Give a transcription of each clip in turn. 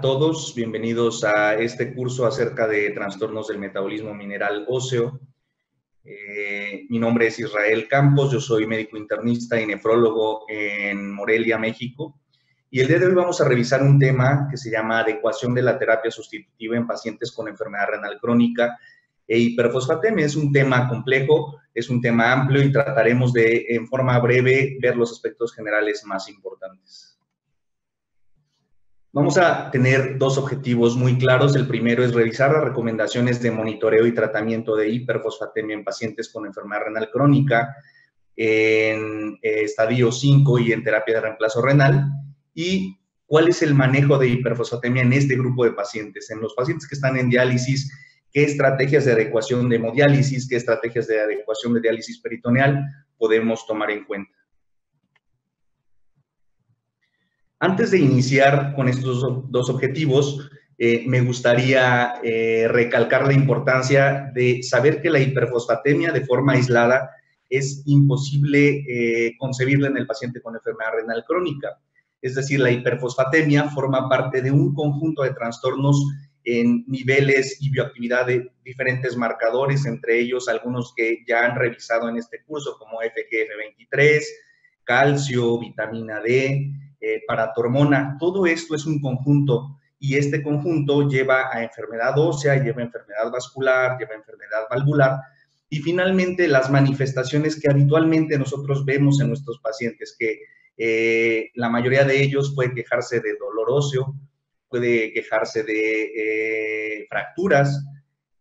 todos, bienvenidos a este curso acerca de trastornos del metabolismo mineral óseo. Mi nombre es Israel Campos, yo soy médico internista y nefrólogo en Morelia, México. Y el día de hoy vamos a revisar un tema que se llama adecuación de la terapia sustitutiva en pacientes con enfermedad renal crónica e hiperfosfatemia. Es un tema complejo, es un tema amplio y trataremos de, en forma breve, ver los aspectos generales más importantes. Vamos a tener dos objetivos muy claros. El primero es revisar las recomendaciones de monitoreo y tratamiento de hiperfosfatemia en pacientes con enfermedad renal crónica en estadio 5 y en terapia de reemplazo renal. Y cuál es el manejo de hiperfosfatemia en este grupo de pacientes. En los pacientes que están en diálisis, qué estrategias de adecuación de hemodiálisis, qué estrategias de adecuación de diálisis peritoneal podemos tomar en cuenta. Antes de iniciar con estos dos objetivos, me gustaría recalcar la importancia de saber que la hiperfosfatemia de forma aislada es imposible concebirla en el paciente con enfermedad renal crónica. Es decir, la hiperfosfatemia forma parte de un conjunto de trastornos en niveles y bioactividad de diferentes marcadores, entre ellos algunos que ya han revisado en este curso, como FGF23, calcio, vitamina D, paratormona. Todo esto es un conjunto y este conjunto lleva a enfermedad ósea, lleva a enfermedad vascular, lleva a enfermedad valvular y finalmente las manifestaciones que habitualmente nosotros vemos en nuestros pacientes, que la mayoría de ellos puede quejarse de dolor óseo, puede quejarse de fracturas.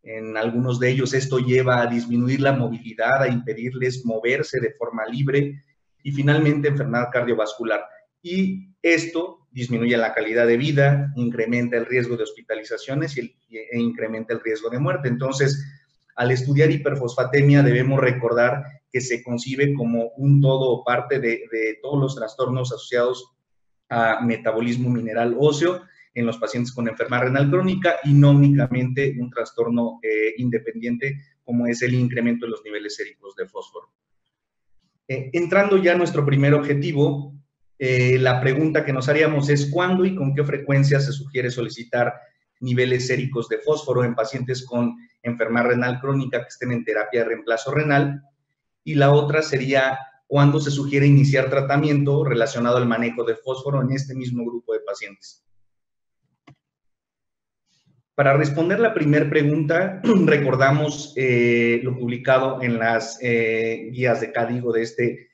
En algunos de ellos esto lleva a disminuir la movilidad, a impedirles moverse de forma libre y finalmente enfermedad cardiovascular. Y esto disminuye la calidad de vida, incrementa el riesgo de hospitalizaciones e incrementa el riesgo de muerte. Entonces, al estudiar hiperfosfatemia debemos recordar que se concibe como un todo o parte de todos los trastornos asociados a metabolismo mineral óseo en los pacientes con enfermedad renal crónica y no únicamente un trastorno independiente como es el incremento de los niveles séricos de fósforo. Entrando ya a nuestro primer objetivo, la pregunta que nos haríamos es ¿cuándo y con qué frecuencia se sugiere solicitar niveles séricos de fósforo en pacientes con enfermedad renal crónica que estén en terapia de reemplazo renal? Y la otra sería ¿cuándo se sugiere iniciar tratamiento relacionado al manejo de fósforo en este mismo grupo de pacientes? Para responder la primera pregunta, recordamos lo publicado en las guías de CADIGO de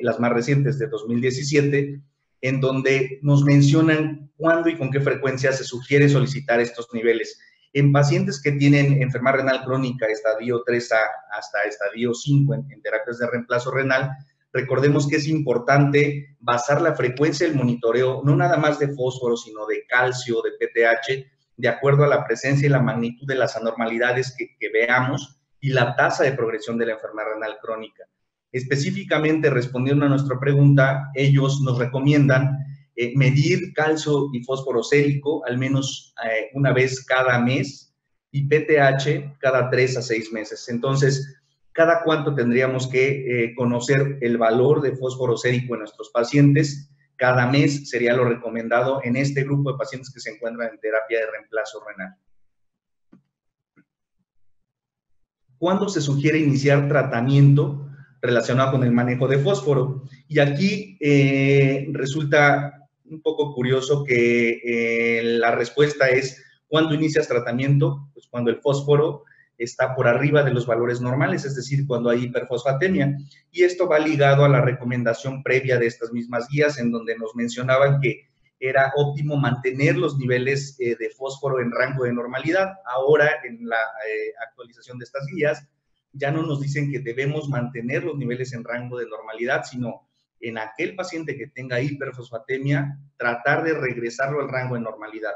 las más recientes de 2017, en donde nos mencionan cuándo y con qué frecuencia se sugiere solicitar estos niveles. En pacientes que tienen enfermedad renal crónica, estadio 3A hasta estadio 5 en terapias de reemplazo renal, recordemos que es importante basar la frecuencia del monitoreo, no nada más de fósforo, sino de calcio, de PTH, de acuerdo a la presencia y la magnitud de las anormalidades que veamos y la tasa de progresión de la enfermedad renal crónica. Específicamente, respondiendo a nuestra pregunta, ellos nos recomiendan medir calcio y fósforo sérico al menos una vez cada mes y PTH cada 3 a 6 meses. Entonces, ¿cada cuánto tendríamos que conocer el valor de fósforo sérico en nuestros pacientes? Cada mes sería lo recomendado en este grupo de pacientes que se encuentran en terapia de reemplazo renal. ¿Cuándo se sugiere iniciar tratamiento relacionado con el manejo de fósforo? Y aquí resulta un poco curioso que la respuesta es ¿cuándo inicias tratamiento? Pues cuando el fósforo está por arriba de los valores normales, es decir, cuando hay hiperfosfatemia. Y esto va ligado a la recomendación previa de estas mismas guías, en donde nos mencionaban que era óptimo mantener los niveles de fósforo en rango de normalidad. Ahora, en la actualización de estas guías, ya no nos dicen que debemos mantener los niveles en rango de normalidad, sino en aquel paciente que tenga hiperfosfatemia, tratar de regresarlo al rango de normalidad.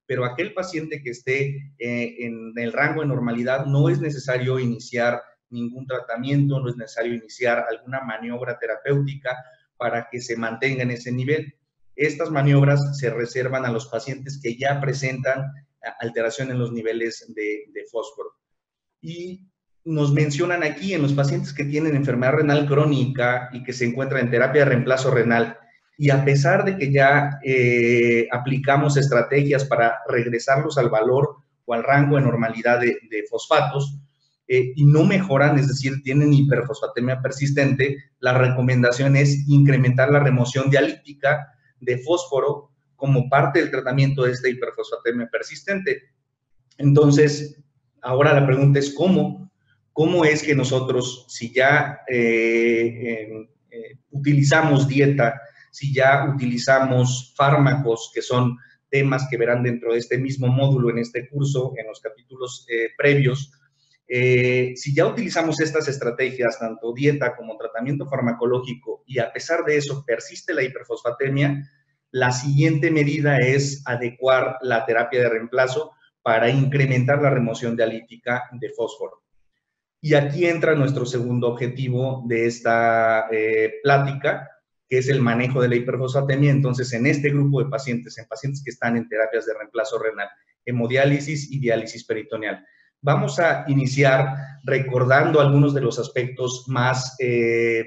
Pero aquel paciente que esté en el rango de normalidad no es necesario iniciar ningún tratamiento, no es necesario iniciar alguna maniobra terapéutica para que se mantenga en ese nivel. Estas maniobras se reservan a los pacientes que ya presentan alteración en los niveles de fósforo. Y nos mencionan aquí en los pacientes que tienen enfermedad renal crónica y que se encuentran en terapia de reemplazo renal y a pesar de que ya aplicamos estrategias para regresarlos al valor o al rango de normalidad de fosfatos, y no mejoran, es decir, tienen hiperfosfatemia persistente, la recomendación es incrementar la remoción dialítica de fósforo como parte del tratamiento de esta hiperfosfatemia persistente. Entonces, ahora la pregunta es ¿cómo? ¿Cómo es que nosotros, si ya utilizamos dieta, si ya utilizamos fármacos, que son temas que verán dentro de este mismo módulo en este curso, en los capítulos previos, si ya utilizamos estas estrategias, tanto dieta como tratamiento farmacológico, y a pesar de eso persiste la hiperfosfatemia, la siguiente medida es adecuar la terapia de reemplazo para incrementar la remoción dialítica de fósforo. Y aquí entra nuestro segundo objetivo de esta plática, que es el manejo de la hiperfosfatemia. Entonces, en este grupo de pacientes, en pacientes que están en terapias de reemplazo renal, hemodiálisis y diálisis peritoneal, vamos a iniciar recordando algunos de los aspectos más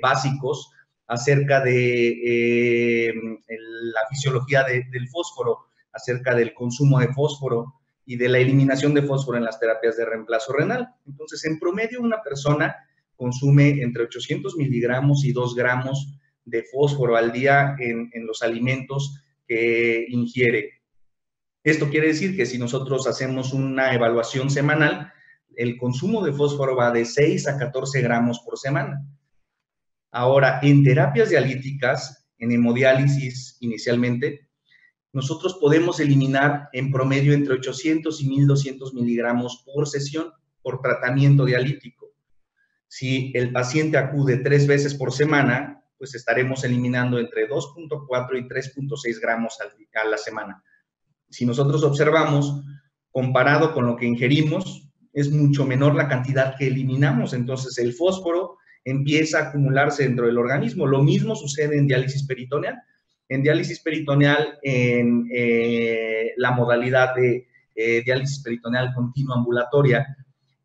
básicos acerca de la fisiología del fósforo, acerca del consumo de fósforo y de la eliminación de fósforo en las terapias de reemplazo renal. Entonces, en promedio, una persona consume entre 800 miligramos y 2 gramos de fósforo al día en los alimentos que ingiere. Esto quiere decir que si nosotros hacemos una evaluación semanal, el consumo de fósforo va de 6 a 14 gramos por semana. Ahora, en terapias dialíticas, en hemodiálisis inicialmente, nosotros podemos eliminar en promedio entre 800 y 1200 miligramos por sesión, por tratamiento dialítico. Si el paciente acude 3 veces por semana, pues estaremos eliminando entre 2.4 y 3.6 gramos a la semana. Si nosotros observamos, comparado con lo que ingerimos, es mucho menor la cantidad que eliminamos. Entonces, el fósforo empieza a acumularse dentro del organismo. Lo mismo sucede en diálisis peritoneal. En diálisis peritoneal, en la modalidad de diálisis peritoneal continua ambulatoria,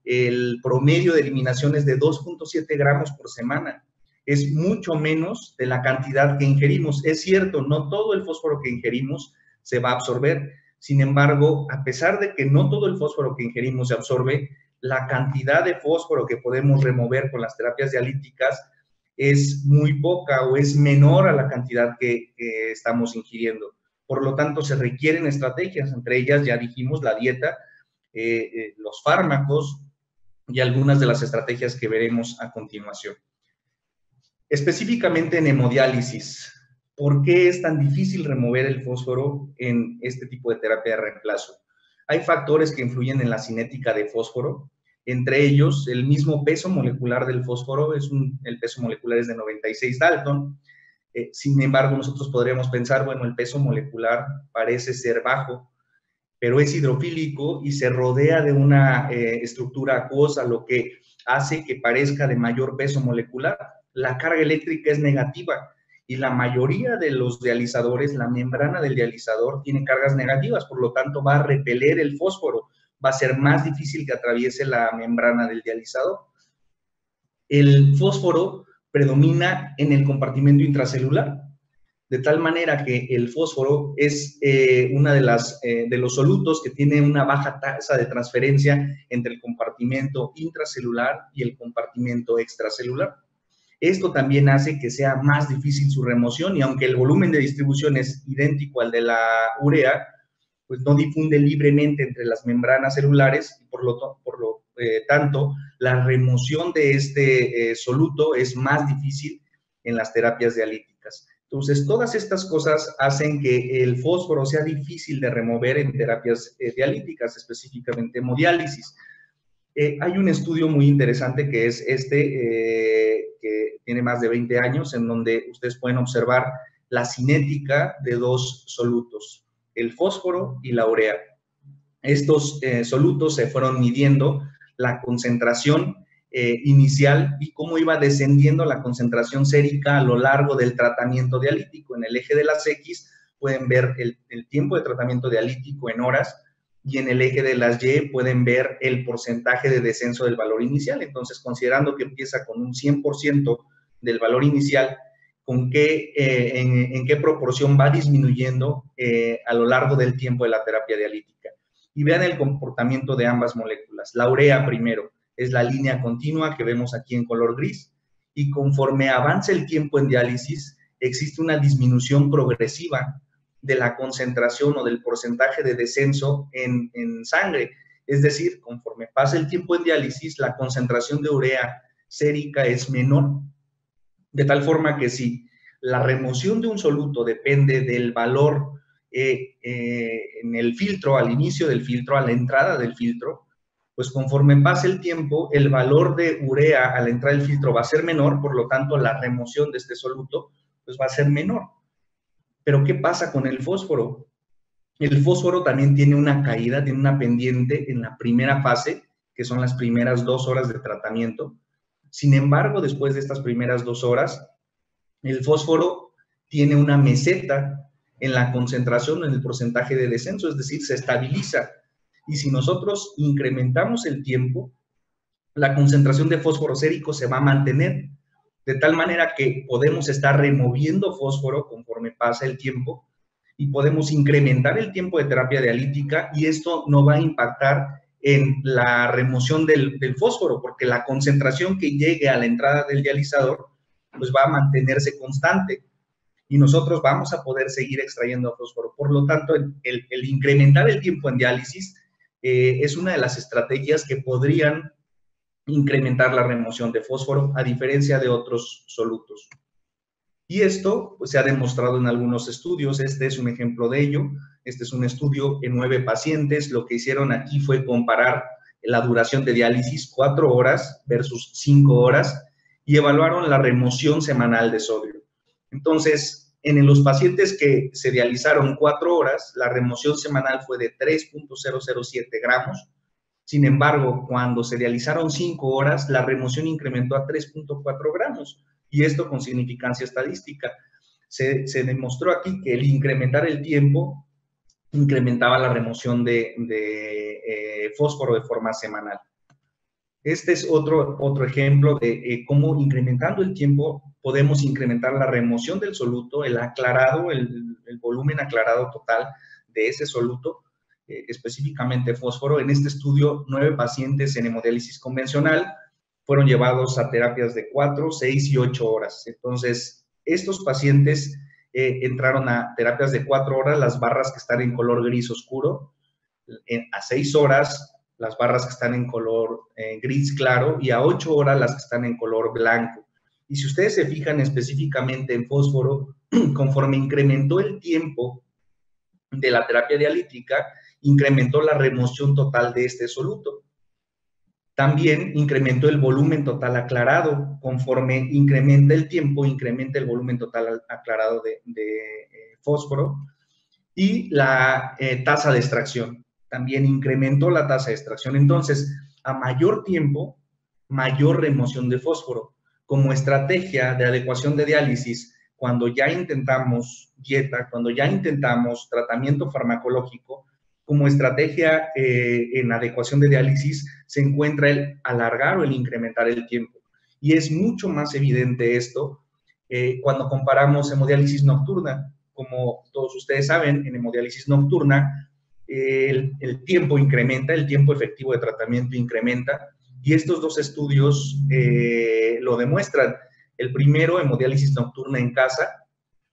el promedio de eliminación es de 2.7 gramos por semana. Es mucho menos de la cantidad que ingerimos. Es cierto, no todo el fósforo que ingerimos se va a absorber. Sin embargo, a pesar de que no todo el fósforo que ingerimos se absorbe, la cantidad de fósforo que podemos remover con las terapias dialíticas es muy poca o es menor a la cantidad que estamos ingiriendo. Por lo tanto, se requieren estrategias, entre ellas, ya dijimos, la dieta, los fármacos y algunas de las estrategias que veremos a continuación. Específicamente en hemodiálisis, ¿por qué es tan difícil remover el fósforo en este tipo de terapia de reemplazo? Hay factores que influyen en la cinética de fósforo, entre ellos el mismo peso molecular del fósforo, el peso molecular es de 96 Dalton. Sin embargo, nosotros podríamos pensar, bueno, el peso molecular parece ser bajo, pero es hidrofílico y se rodea de una estructura acuosa, lo que hace que parezca de mayor peso molecular. La carga eléctrica es negativa y la mayoría de los dializadores, la membrana del dializador tiene cargas negativas, por lo tanto va a repeler el fósforo, va a ser más difícil que atraviese la membrana del dializador. El fósforo predomina en el compartimento intracelular, de tal manera que el fósforo es una de los solutos que tiene una baja tasa de transferencia entre el compartimento intracelular y el compartimento extracelular. Esto también hace que sea más difícil su remoción y aunque el volumen de distribución es idéntico al de la urea, pues no difunde libremente entre las membranas celulares y por lo tanto la remoción de este soluto es más difícil en las terapias dialíticas. Entonces, todas estas cosas hacen que el fósforo sea difícil de remover en terapias dialíticas, específicamente hemodiálisis. Hay un estudio muy interesante que es que tiene más de 20 años, en donde ustedes pueden observar la cinética de dos solutos, el fósforo y la urea. Estos solutos se fueron midiendo la concentración inicial y cómo iba descendiendo la concentración sérica a lo largo del tratamiento dialítico. En el eje de las X pueden ver el tiempo de tratamiento dialítico en horas, y en el eje de las Y pueden ver el porcentaje de descenso del valor inicial. Entonces, considerando que empieza con un 100% del valor inicial, en qué proporción va disminuyendo a lo largo del tiempo de la terapia dialítica. Y vean el comportamiento de ambas moléculas. La urea primero es la línea continua que vemos aquí en color gris, y conforme avanza el tiempo en diálisis, existe una disminución progresiva de la concentración o del porcentaje de descenso en sangre. Es decir, conforme pasa el tiempo en diálisis, la concentración de urea sérica es menor, de tal forma que si la remoción de un soluto depende del valor en el filtro, al inicio del filtro, a la entrada del filtro, pues conforme pase el tiempo, el valor de urea a la entrada del filtro va a ser menor, por lo tanto, la remoción de este soluto pues va a ser menor. Pero, ¿qué pasa con el fósforo? El fósforo también tiene una caída, tiene una pendiente en la primera fase, que son las primeras 2 horas de tratamiento. Sin embargo, después de estas primeras 2 horas, el fósforo tiene una meseta en la concentración, en el porcentaje de descenso, es decir, se estabiliza. Y si nosotros incrementamos el tiempo, la concentración de fósforo sérico se va a mantener, de tal manera que podemos estar removiendo fósforo conforme pasa el tiempo y podemos incrementar el tiempo de terapia dialítica, y esto no va a impactar en la remoción del fósforo, porque la concentración que llegue a la entrada del dializador pues va a mantenerse constante y nosotros vamos a poder seguir extrayendo fósforo. Por lo tanto, el incrementar el tiempo en diálisis es una de las estrategias que podrían incrementar la remoción de fósforo, a diferencia de otros solutos. Y esto pues, se ha demostrado en algunos estudios. Este es un ejemplo de ello. Este es un estudio en 9 pacientes. Lo que hicieron aquí fue comparar la duración de diálisis, 4 horas versus 5 horas, y evaluaron la remoción semanal de sodio. Entonces, en los pacientes que se dializaron 4 horas, la remoción semanal fue de 3.007 gramos. Sin embargo, cuando se dializaron 5 horas, la remoción incrementó a 3.4 gramos, y esto con significancia estadística. Se demostró aquí que el incrementar el tiempo incrementaba la remoción de fósforo de forma semanal. Este es otro ejemplo de cómo incrementando el tiempo podemos incrementar la remoción del soluto, el aclarado, el volumen aclarado total de ese soluto, específicamente fósforo. En este estudio, 9 pacientes en hemodiálisis convencional fueron llevados a terapias de 4, 6 y 8 horas. Entonces, estos pacientes entraron a terapias de 4 horas, las barras que están en color gris oscuro, a 6 horas, las barras que están en color gris claro, y a 8 horas las que están en color blanco. Y si ustedes se fijan específicamente en fósforo, conforme incrementó el tiempo de la terapia dialítica, incrementó la remoción total de este soluto. También incrementó el volumen total aclarado. Conforme incrementa el tiempo, incrementa el volumen total aclarado de fósforo. Y la tasa de extracción. También incrementó la tasa de extracción. Entonces, a mayor tiempo, mayor remoción de fósforo. Como estrategia de adecuación de diálisis, cuando ya intentamos dieta, cuando ya intentamos tratamiento farmacológico, como estrategia en adecuación de diálisis se encuentra el alargar o el incrementar el tiempo. Y es mucho más evidente esto cuando comparamos hemodiálisis nocturna. Como todos ustedes saben, en hemodiálisis nocturna el tiempo incrementa, el tiempo efectivo de tratamiento incrementa, y estos dos estudios lo demuestran. El primero, hemodiálisis nocturna en casa,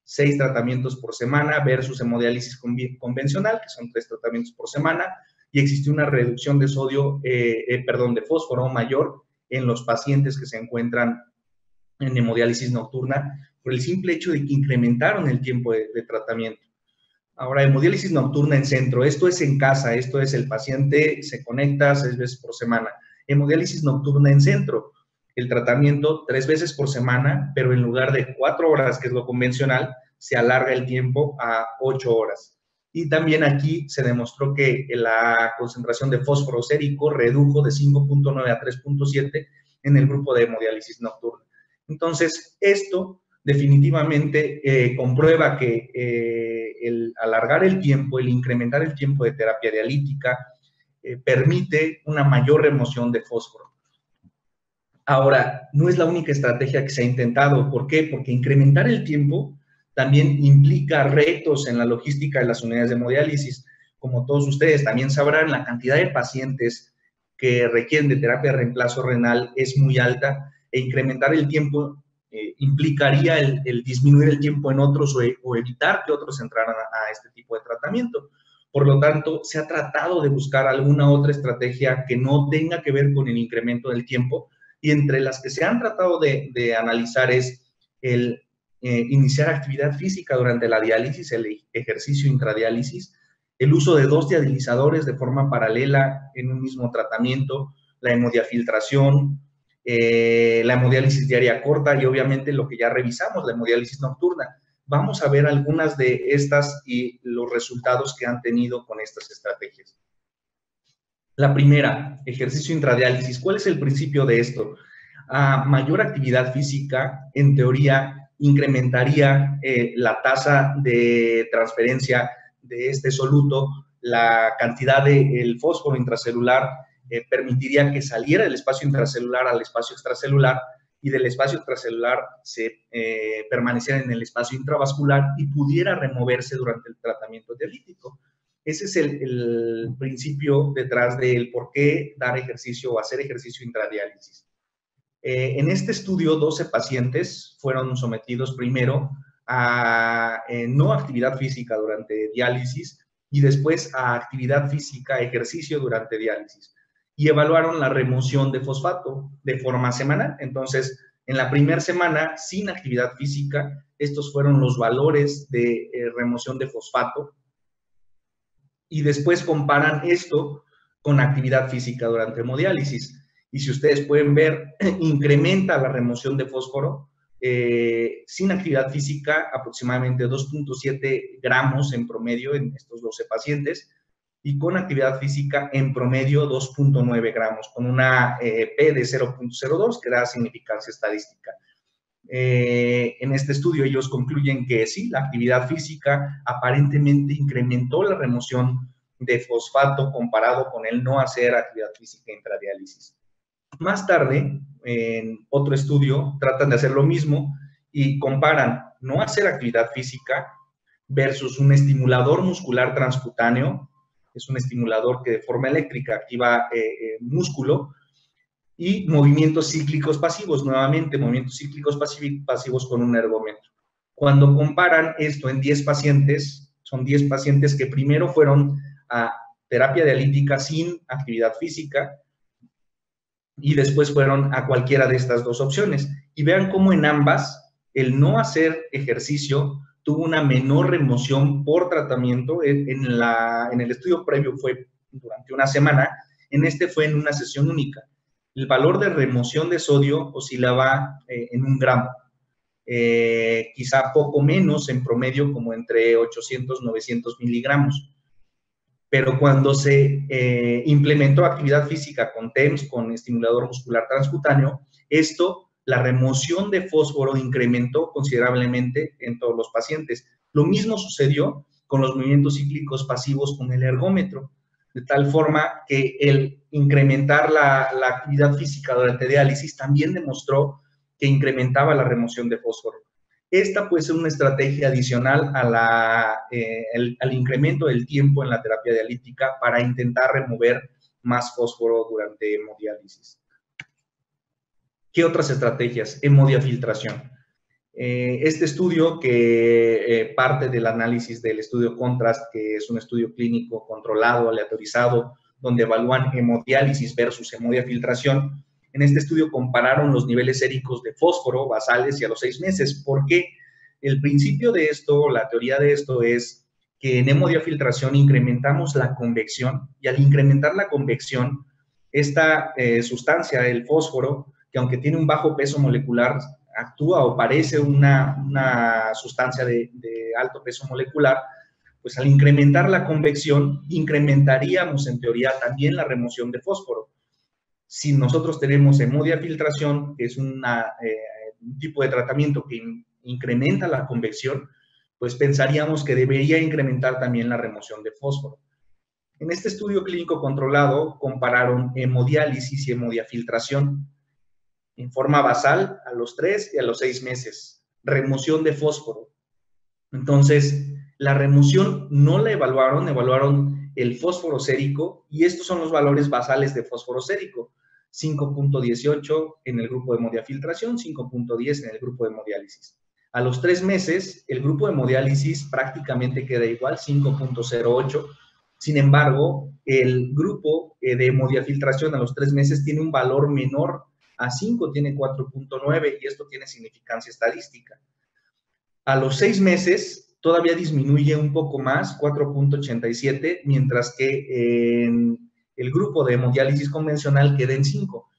6 tratamientos por semana versus hemodiálisis convencional, que son 3 tratamientos por semana, y existe una reducción de sodio, de fósforo mayor en los pacientes que se encuentran en hemodiálisis nocturna por el simple hecho de que incrementaron el tiempo de tratamiento. Ahora, hemodiálisis nocturna en centro, esto es en casa, esto es el paciente se conecta 6 veces por semana. Hemodiálisis nocturna en centro, el tratamiento 3 veces por semana, pero en lugar de 4 horas, que es lo convencional, se alarga el tiempo a 8 horas. Y también aquí se demostró que la concentración de fósforo sérico redujo de 5.9 a 3.7 en el grupo de hemodiálisis nocturna. Entonces, esto definitivamente comprueba que el alargar el tiempo, el incrementar el tiempo de terapia dialítica, permite una mayor remoción de fósforo. Ahora, no es la única estrategia que se ha intentado. ¿Por qué? Porque incrementar el tiempo también implica retos en la logística de las unidades de hemodiálisis. Como todos ustedes también sabrán, la cantidad de pacientes que requieren de terapia de reemplazo renal es muy alta e incrementar el tiempo implicaría el disminuir el tiempo en otros o evitar que otros entraran a este tipo de tratamiento. Por lo tanto, se ha tratado de buscar alguna otra estrategia que no tenga que ver con el incremento del tiempo, y entre las que se han tratado de analizar es el iniciar actividad física durante la diálisis, el ejercicio intradiálisis, el uso de 2 dializadores de forma paralela en un mismo tratamiento, la hemodiafiltración, la hemodiálisis diaria corta y obviamente lo que ya revisamos, la hemodiálisis nocturna. Vamos a ver algunas de estas y los resultados que han tenido con estas estrategias. La primera, ejercicio intradiálisis. ¿Cuál es el principio de esto? A mayor actividad física, en teoría, incrementaría la tasa de transferencia de este soluto, la cantidad del fósforo intracelular, permitiría que saliera del espacio intracelular al espacio extracelular y del espacio extracelular se permaneciera en el espacio intravascular y pudiera removerse durante el tratamiento dialítico. Ese es el principio detrás del por qué dar ejercicio o hacer ejercicio intradiálisis. En este estudio, 12 pacientes fueron sometidos primero a no actividad física durante diálisis y después a actividad física, ejercicio durante diálisis. Y evaluaron la remoción de fosfato de forma semanal. Entonces, en la primera semana, sin actividad física, estos fueron los valores de remoción de fosfato. Y después comparan esto con actividad física durante hemodiálisis. Y si ustedes pueden ver, incrementa la remoción de fósforo sin actividad física aproximadamente 2.7 gramos en promedio en estos 12 pacientes y con actividad física en promedio 2.9 gramos, con una P de 0.02 que da significancia estadística. En este estudio ellos concluyen que sí, la actividad física aparentemente incrementó la remoción de fosfato comparado con el no hacer actividad física intradiálisis. Más tarde, en otro estudio, tratan de hacer lo mismo y comparan no hacer actividad física versus un estimulador muscular transcutáneo, es un estimulador que de forma eléctrica activa músculo, y movimientos cíclicos pasivos, nuevamente movimientos cíclicos pasivos con un ergómetro. Cuando comparan esto en 10 pacientes, son 10 pacientes que primero fueron a terapia dialítica sin actividad física y después fueron a cualquiera de estas dos opciones. Y vean cómo en ambas el no hacer ejercicio tuvo una menor remoción por tratamiento. En el estudio previo fue durante una semana, en este fue en una sesión única. El valor de remoción de sodio oscilaba en 1 gramo, quizá poco menos en promedio, como entre 800 y 900 miligramos. Pero cuando se implementó actividad física con TEMS, con estimulador muscular transcutáneo, la remoción de fósforo incrementó considerablemente en todos los pacientes. Lo mismo sucedió con los movimientos cíclicos pasivos con el ergómetro, de tal forma que el incrementar la actividad física durante diálisis también demostró que incrementaba la remoción de fósforo. Esta puede ser una estrategia adicional al incremento del tiempo en la terapia dialítica para intentar remover más fósforo durante hemodiálisis. ¿Qué otras estrategias? Hemodiafiltración. Este estudio, que parte del análisis del estudio CONTRAST, que es un estudio clínico controlado, aleatorizado, donde evalúan hemodiálisis versus hemodiafiltración, en este estudio compararon los niveles séricos de fósforo basales y a los 6 meses. ¿Por qué? El principio de esto, la teoría de esto es que en hemodiafiltración incrementamos la convección y al incrementar la convección, esta sustancia, el fósforo, que aunque tiene un bajo peso molecular, actúa o parece una sustancia de alto peso molecular, pues al incrementar la convección, incrementaríamos en teoría también la remoción de fósforo. Si nosotros tenemos hemodiafiltración, que es un tipo de tratamiento que incrementa la convección, pues pensaríamos que debería incrementar también la remoción de fósforo. En este estudio clínico controlado compararon hemodiálisis y hemodiafiltración en forma basal a los 3 y a los 6 meses. Remoción de fósforo. Entonces, la remoción no la evaluaron, evaluaron el fósforo sérico y estos son los valores basales de fósforo sérico. 5.18 en el grupo de hemodiafiltración, 5.10 en el grupo de hemodiálisis. A los 3 meses, el grupo de hemodiálisis prácticamente queda igual, 5.08. Sin embargo, el grupo de hemodiafiltración a los 3 meses tiene un valor menor a 5, tiene 4.9 y esto tiene significancia estadística. A los 6 meses todavía disminuye un poco más, 4.87, mientras que en el grupo de hemodiálisis convencional queda en 5.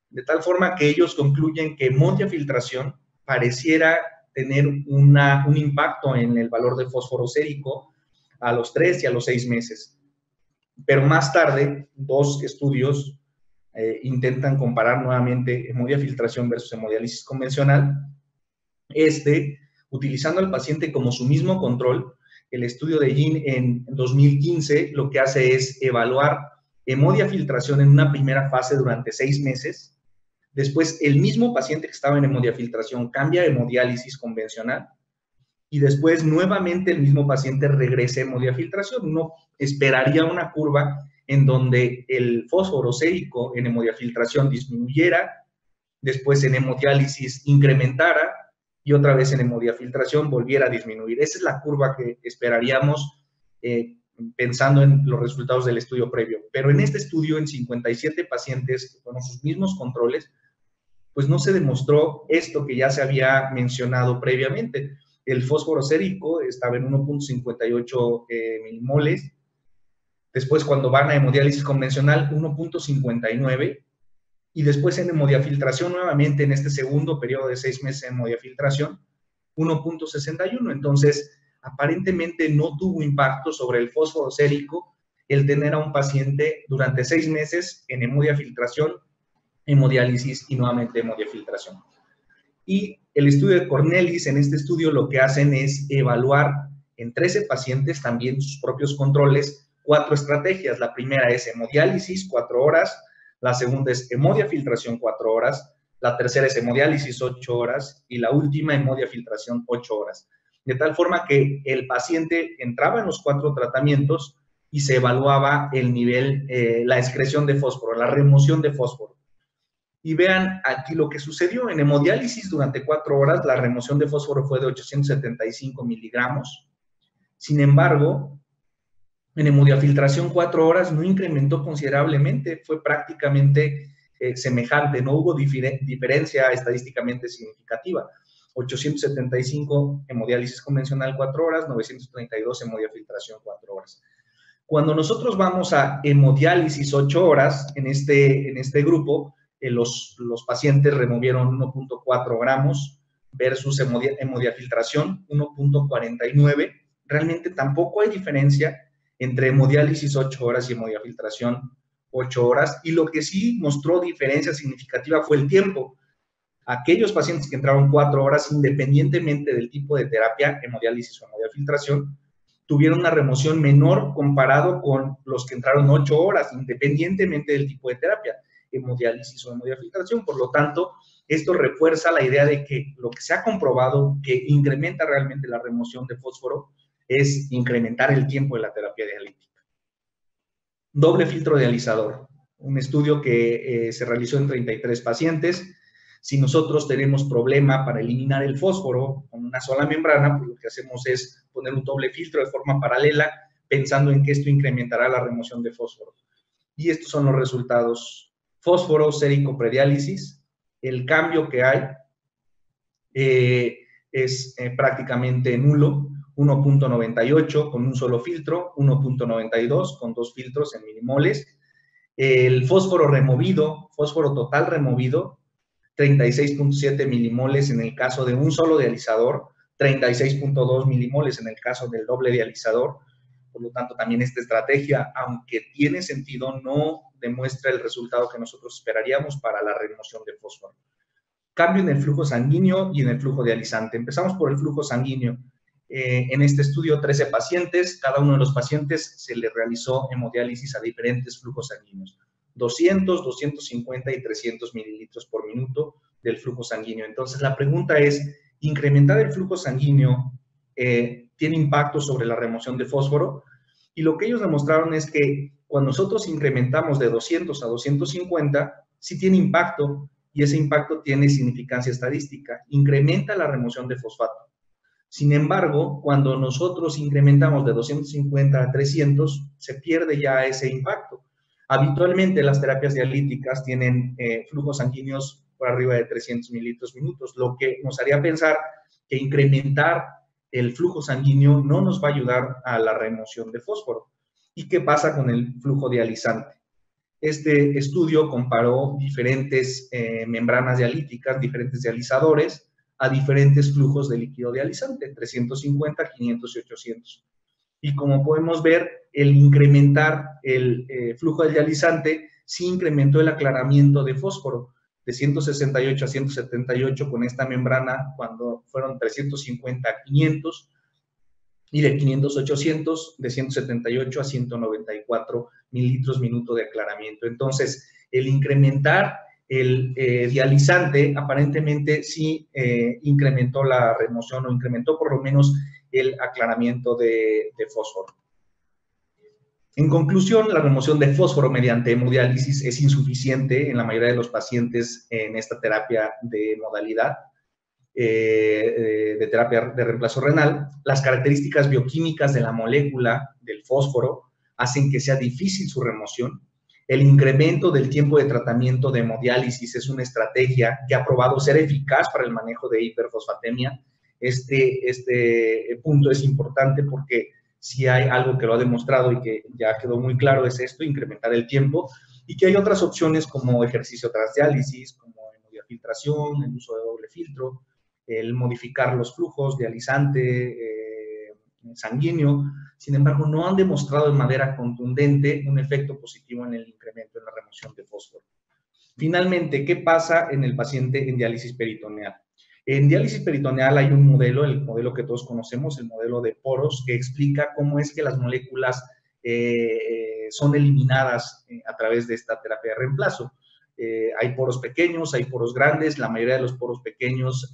De tal forma que ellos concluyen que hemodiafiltración pareciera tener un impacto en el valor de fósforo sérico a los 3 y a los 6 meses. Pero más tarde, 2 estudios intentan comparar nuevamente hemodiafiltración versus hemodiálisis convencional. Utilizando al paciente como su mismo control, el estudio de Yin en 2015 lo que hace es evaluar hemodiafiltración en una primera fase durante 6 meses. Después, el mismo paciente que estaba en hemodiafiltración cambia a hemodiálisis convencional y después nuevamente el mismo paciente regresa a hemodiafiltración. Uno esperaría una curva en donde el fósforo sérico en hemodiafiltración disminuyera, después en hemodiálisis incrementara y otra vez en hemodiafiltración volviera a disminuir. Esa es la curva que esperaríamos pensando en los resultados del estudio previo. Pero en este estudio, en 57 pacientes con sus mismos controles, pues no se demostró esto que ya se había mencionado previamente. El fósforo sérico estaba en 1.58 milimoles. Después, cuando van a hemodiálisis convencional, 1.59. Y después en hemodiafiltración, nuevamente en este segundo periodo de 6 meses en hemodiafiltración, 1.61. Entonces, aparentemente no tuvo impacto sobre el fósforo sérico el tener a un paciente durante 6 meses en hemodiafiltración, hemodiálisis y nuevamente hemodiafiltración. Y el estudio de Cornelis, en este estudio lo que hacen es evaluar en 13 pacientes también sus propios controles, 4 estrategias. La primera es hemodiálisis, 4 horas. La segunda es hemodiafiltración, 4 horas. La tercera es hemodiálisis, 8 horas. Y la última, hemodiafiltración, 8 horas. De tal forma que el paciente entraba en los 4 tratamientos y se evaluaba el nivel, la excreción de fósforo, la remoción de fósforo. Y vean aquí lo que sucedió. En hemodiálisis durante 4 horas, la remoción de fósforo fue de 875 miligramos. Sin embargo, en hemodiafiltración 4 horas no incrementó considerablemente, fue prácticamente semejante, no hubo diferencia estadísticamente significativa. 875 hemodiálisis convencional 4 horas, 932 hemodiafiltración 4 horas. Cuando nosotros vamos a hemodiálisis 8 horas, en este grupo, los pacientes removieron 1.4 gramos versus hemodiafiltración 1.49. Realmente tampoco hay diferencia entre hemodiálisis 8 horas y hemodiafiltración 8 horas. Y lo que sí mostró diferencia significativa fue el tiempo. Aquellos pacientes que entraron 4 horas, independientemente del tipo de terapia, hemodiálisis o hemodiafiltración, tuvieron una remoción menor comparado con los que entraron 8 horas, independientemente del tipo de terapia, hemodiálisis o hemodiafiltración. Por lo tanto, esto refuerza la idea de que lo que se ha comprobado que incrementa realmente la remoción de fósforo es incrementar el tiempo de la terapia dialítica. Doble filtro dializador, un estudio que se realizó en 33 pacientes. Si nosotros tenemos problema para eliminar el fósforo con una sola membrana, pues lo que hacemos es poner un doble filtro de forma paralela, pensando en que esto incrementará la remoción de fósforo. Y estos son los resultados. Fósforo sérico prediálisis, el cambio que hay es prácticamente nulo, 1.98 con un solo filtro, 1.92 con 2 filtros en milimoles. El fósforo removido, fósforo total removido, 36.7 milimoles en el caso de un solo dializador, 36.2 milimoles en el caso del doble dializador. Por lo tanto, también esta estrategia, aunque tiene sentido, no demuestra el resultado que nosotros esperaríamos para la remoción de fósforo. Cambio en el flujo sanguíneo y en el flujo dializante. Empezamos por el flujo sanguíneo. En este estudio, 13 pacientes. Cada uno de los pacientes se le realizó hemodiálisis a diferentes flujos sanguíneos. 200, 250 y 300 mililitros por minuto del flujo sanguíneo. Entonces, la pregunta es, ¿incrementar el flujo sanguíneo tiene impacto sobre la remoción de fósforo? Y lo que ellos demostraron es que cuando nosotros incrementamos de 200 a 250, sí tiene impacto, y ese impacto tiene significancia estadística, incrementa la remoción de fosfato. Sin embargo, cuando nosotros incrementamos de 250 a 300, se pierde ya ese impacto. Habitualmente las terapias dialíticas tienen flujos sanguíneos por arriba de 300 mililitros minutos, lo que nos haría pensar que incrementar el flujo sanguíneo no nos va a ayudar a la remoción de fósforo. ¿Y qué pasa con el flujo dializante? Este estudio comparó diferentes membranas dialíticas, diferentes dializadores, a diferentes flujos de líquido dializante, 350, 500 y 800. Y como podemos ver, el incrementar el flujo del dializante sí incrementó el aclaramiento de fósforo, de 168 a 178 con esta membrana cuando fueron 350 a 500, y de 500 a 800, de 178 a 194 mililitros minuto de aclaramiento. Entonces, el incrementar el dializante aparentemente sí incrementó la remoción o incrementó por lo menos el aclaramiento de fósforo. En conclusión, la remoción de fósforo mediante hemodiálisis es insuficiente en la mayoría de los pacientes en esta terapia de modalidad de terapia de reemplazo renal. Las características bioquímicas de la molécula del fósforo hacen que sea difícil su remoción. El incremento del tiempo de tratamiento de hemodiálisis es una estrategia que ha probado ser eficaz para el manejo de hiperfosfatemia. Este punto es importante porque si hay algo que lo ha demostrado y que ya quedó muy claro es esto, incrementar el tiempo, y que hay otras opciones como ejercicio tras diálisis, como hemodiafiltración, el uso de doble filtro, el modificar los flujos dializante, sanguíneo. Sin embargo, no han demostrado de manera contundente un efecto positivo en el incremento en la remoción de fósforo. Finalmente, ¿qué pasa en el paciente en diálisis peritoneal? En diálisis peritoneal hay un modelo, el modelo que todos conocemos, el modelo de poros, que explica cómo es que las moléculas son eliminadas a través de esta terapia de reemplazo. Hay poros pequeños, hay poros grandes. La mayoría de los poros pequeños,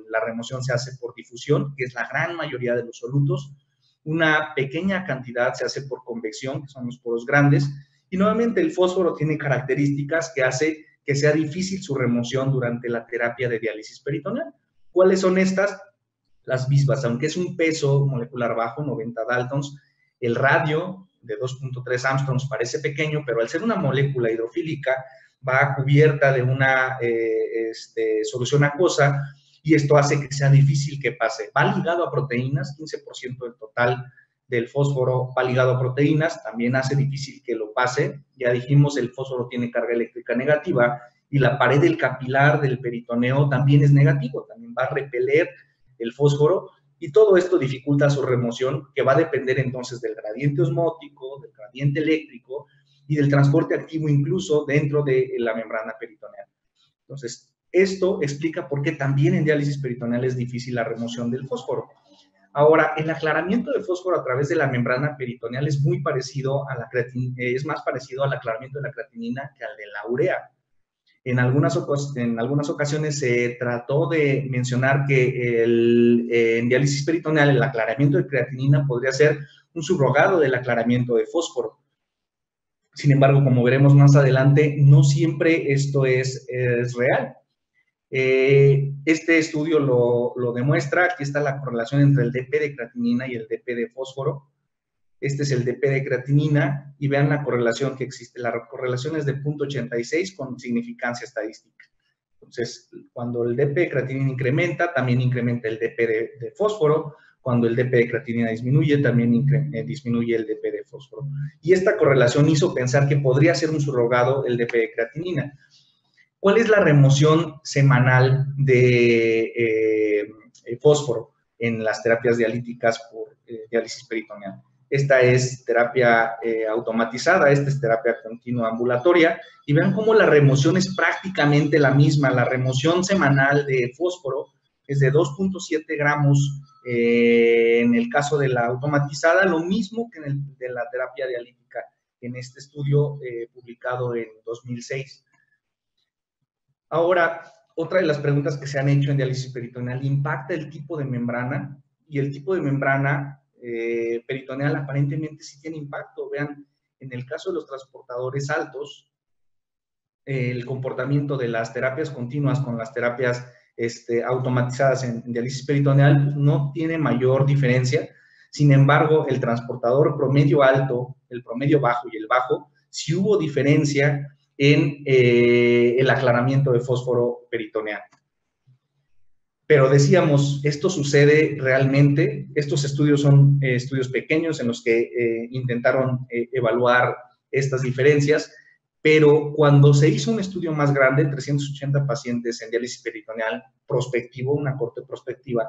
la remoción se hace por difusión, que es la gran mayoría de los solutos. Una pequeña cantidad se hace por convección, que son los poros grandes. Y nuevamente el fósforo tiene características que hace que sea difícil su remoción durante la terapia de diálisis peritoneal. ¿Cuáles son estas? Las bisbas, aunque es un peso molecular bajo, 90 daltons, el radio de 2.3 Armstrongs parece pequeño, pero al ser una molécula hidrofílica, va cubierta de una solución acuosa, y esto hace que sea difícil que pase. Va ligado a proteínas, 15% del total del fósforo va ligado a proteínas, también hace difícil que lo pase. Ya dijimos, el fósforo tiene carga eléctrica negativa, y la pared del capilar del peritoneo también es negativo, también va a repeler el fósforo, y todo esto dificulta su remoción, que va a depender entonces del gradiente osmótico, del gradiente eléctrico y del transporte activo incluso dentro de la membrana peritoneal. Entonces, esto explica por qué también en diálisis peritoneal es difícil la remoción del fósforo. Ahora, el aclaramiento de fósforo a través de la membrana peritoneal es muy parecido a la creatinina, es más parecido al aclaramiento de la creatinina que al de la urea. En algunas ocasiones se trató de mencionar que en diálisis peritoneal el aclaramiento de creatinina podría ser un subrogado del aclaramiento de fósforo. Sin embargo, como veremos más adelante, no siempre esto es real. Este estudio lo demuestra. Aquí está la correlación entre el DP de creatinina y el DP de fósforo. Este es el DP de creatinina, y vean la correlación que existe. La correlación es de 0.86 con significancia estadística. Entonces, cuando el DP de creatinina incrementa, también incrementa el DP de fósforo. Cuando el DP de creatinina disminuye, también disminuye el DP de fósforo. Y esta correlación hizo pensar que podría ser un subrogado el DP de creatinina. ¿Cuál es la remoción semanal de fósforo en las terapias dialíticas por diálisis peritoneal? Esta es terapia automatizada, esta es terapia continua ambulatoria, y vean cómo la remoción es prácticamente la misma. La remoción semanal de fósforo es de 2.7 gramos en el caso de la automatizada, lo mismo que en el de la terapia dialítica en este estudio publicado en 2006. Ahora, otra de las preguntas que se han hecho en diálisis peritoneal, ¿impacta el tipo de membrana? Y el tipo de membrana peritoneal aparentemente sí tiene impacto. Vean, en el caso de los transportadores altos, el comportamiento de las terapias continuas con las terapias automatizadas en diálisis peritoneal no tiene mayor diferencia. Sin embargo, el transportador promedio alto, el promedio bajo y el bajo, sí hubo diferencia en el aclaramiento de fósforo peritoneal. Pero decíamos, esto sucede realmente, estos estudios son estudios pequeños en los que intentaron evaluar estas diferencias, pero cuando se hizo un estudio más grande, 380 pacientes en diálisis peritoneal prospectivo, una corte prospectiva,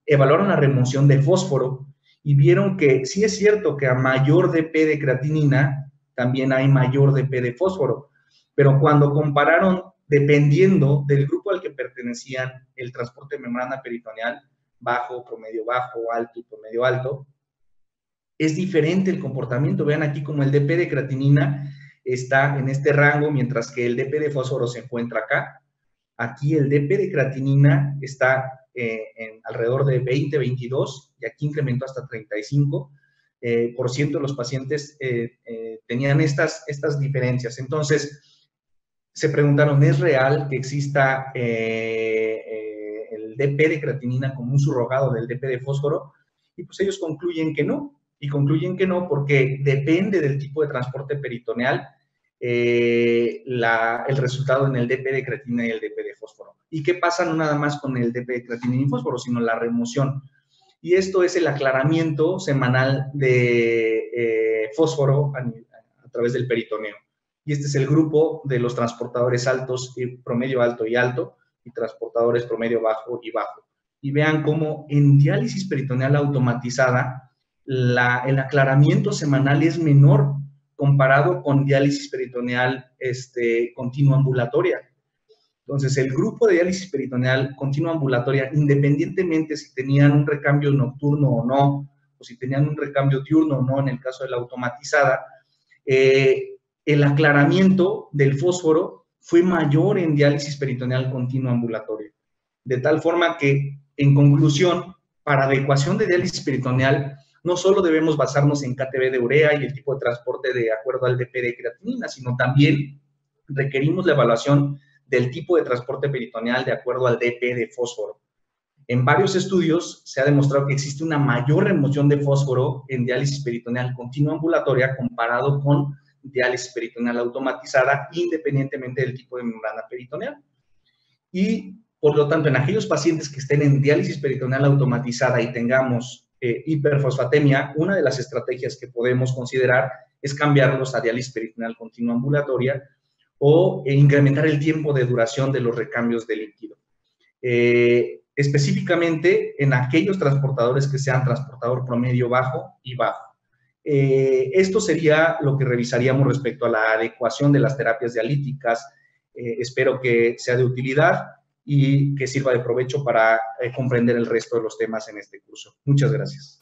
evaluaron la remoción de fósforo y vieron que sí es cierto que a mayor DP de creatinina, también hay mayor DP de fósforo, pero cuando compararon, dependiendo del grupo al que pertenecían, el transporte de membrana peritoneal, bajo, promedio bajo, alto y promedio alto, es diferente el comportamiento. Vean aquí como el DP de creatinina está en este rango, mientras que el DP de fósforo se encuentra acá. Aquí el DP de creatinina está en alrededor de 20, 22, y aquí incrementó hasta 35%. De los pacientes tenían estas diferencias. Entonces, se preguntaron, ¿es real que exista el DP de creatinina como un surrogado del DP de fósforo? Y pues ellos concluyen que no, y concluyen que no porque depende del tipo de transporte peritoneal el resultado en el DP de creatinina y el DP de fósforo. ¿Y qué pasa no nada más con el DP de creatinina y fósforo, sino la remoción? Y esto es el aclaramiento semanal de fósforo a través del peritoneo. Y este es el grupo de los transportadores altos, promedio alto y alto, y transportadores promedio bajo y bajo. Y vean cómo en diálisis peritoneal automatizada, el aclaramiento semanal es menor comparado con diálisis peritoneal continua ambulatoria. Entonces, el grupo de diálisis peritoneal continua ambulatoria, independientemente si tenían un recambio nocturno o no, o si tenían un recambio diurno o no, en el caso de la automatizada, el aclaramiento del fósforo fue mayor en diálisis peritoneal continua ambulatoria. De tal forma que, en conclusión, para adecuación de diálisis peritoneal, no solo debemos basarnos en KTB de urea y el tipo de transporte de acuerdo al DP de creatinina, sino también requerimos la evaluación del tipo de transporte peritoneal de acuerdo al DP de fósforo. En varios estudios se ha demostrado que existe una mayor remoción de fósforo en diálisis peritoneal continua ambulatoria comparado con diálisis peritoneal automatizada, independientemente del tipo de membrana peritoneal. Y, por lo tanto, en aquellos pacientes que estén en diálisis peritoneal automatizada y tengamos hiperfosfatemia, una de las estrategias que podemos considerar es cambiarlos a diálisis peritoneal continua ambulatoria o incrementar el tiempo de duración de los recambios de líquido. Específicamente en aquellos transportadores que sean transportador promedio bajo y bajo. Esto sería lo que revisaríamos respecto a la adecuación de las terapias dialíticas. Espero que sea de utilidad y que sirva de provecho para comprender el resto de los temas en este curso. Muchas gracias.